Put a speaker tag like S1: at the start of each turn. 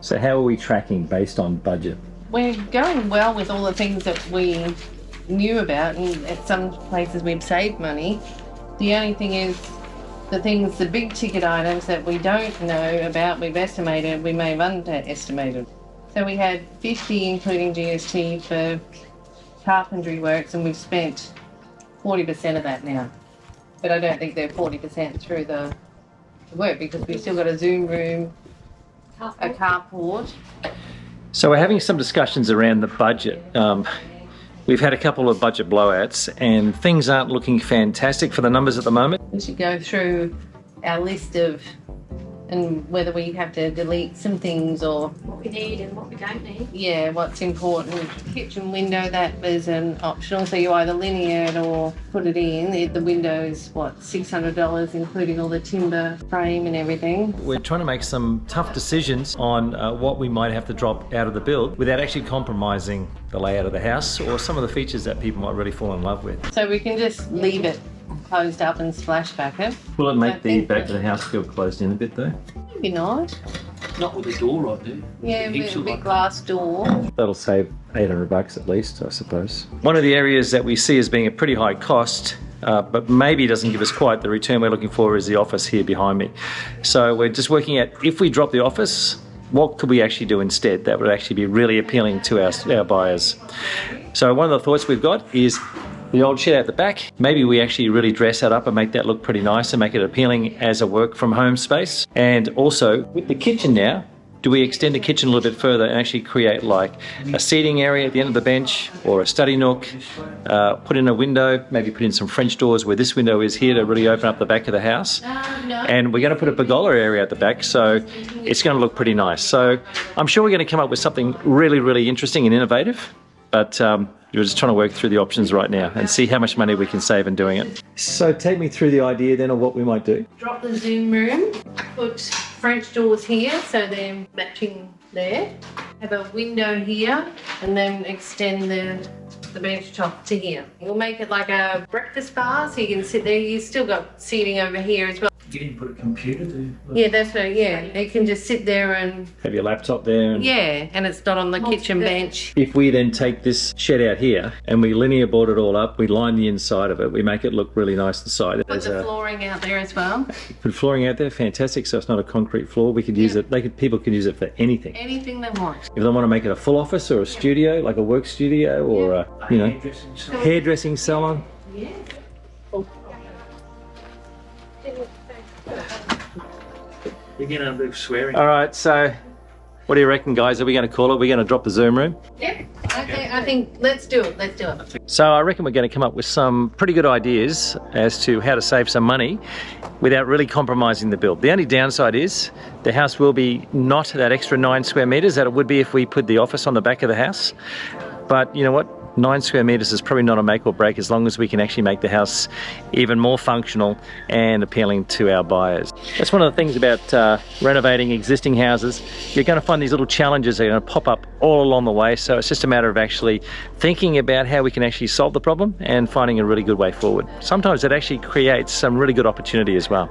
S1: So how are we tracking based on budget?
S2: We're going well with all the things that we knew about, and at some places we've saved money. The only thing is the big ticket items that we don't know about, we've estimated, we may have underestimated. So we had 50 including GST for carpentry works, and we've spent 40% of that now. But I don't think they're 40% through the work, because we've still got a Zoom room, a carport.
S1: So we're having some discussions around the budget. We've had a couple of budget blowouts and things aren't looking fantastic for the numbers at the moment.
S2: We should go through our list of, and whether we have to delete some things or
S3: what we need and what we don't need.
S2: Yeah, what's important. Kitchen window, that is an optional, so you either linear it or put it in. The window is what, $600, including all the timber frame and everything.
S1: We're trying to make some tough decisions on what we might have to drop out of the build without actually compromising the layout of the house or some of the features that people might really fall in love with.
S2: So we can just leave it closed up and splashback it.
S1: Will it make the back of the house feel closed in a bit though?
S2: Maybe not.
S4: Not with the door right there.
S2: Yeah, with a big glass door.
S1: That'll save $800 at least, I suppose. One of the areas that we see as being a pretty high cost, but maybe doesn't give us quite the return we're looking for, is the office here behind me. So we're just working at, if we drop the office, what could we actually do instead that would actually be really appealing to our buyers? So one of the thoughts we've got is the old shed out the back. Maybe we actually really dress that up and make that look pretty nice and make it appealing as a work from home space. And also with the kitchen now, do we extend the kitchen a little bit further and actually create like a seating area at the end of the bench or a study nook, put in a window, maybe put in some French doors where this window is here to really open up the back of the house. And we're going to put a pergola area at the back, so it's going to look pretty nice. So I'm sure we're going to come up with something really, really interesting and innovative, but we're just trying to work through the options right now and see how much money we can save in doing it. So take me through the idea then of what we might do.
S2: Drop the Zoom room, put French doors here so they're matching there. Have a window here and then extend the bench top to here. We'll make it like a breakfast bar so you can sit there. You've still got seating over here as well.
S4: You didn't put a computer there?
S2: Yeah, that's right, yeah. You can just sit there and...
S1: Have your laptop there. And
S2: yeah, and it's not on the kitchen bench.
S1: if we then take this shed out here and we linear board it all up, we line the inside of it, we make it look really nice inside.
S2: Put the flooring out there as well.
S1: Put flooring out there, fantastic. So it's not a concrete floor. We could use it, people can use it for anything.
S2: Anything they want.
S1: If they want to make it a full office or a studio, like a work studio or a, you know, hairdressing salon.
S2: Yeah.
S4: You're going to be swearing.
S1: All right, so what do you reckon, guys? Are we going to call it? We're going to drop the Zoom room?
S2: Yeah, I think let's do it. Let's do it.
S1: So I reckon we're going to come up with some pretty good ideas as to how to save some money without really compromising the build. The only downside is the house will be not that extra 9 square meters that it would be if we put the office on the back of the house. But you know what? 9 square meters is probably not a make or break as long as we can actually make the house even more functional and appealing to our buyers. That's one of the things about renovating existing houses. You're going to find these little challenges that are going to pop up all along the way, so it's just a matter of actually thinking about how we can actually solve the problem and finding a really good way forward. Sometimes it actually creates some really good opportunity as well.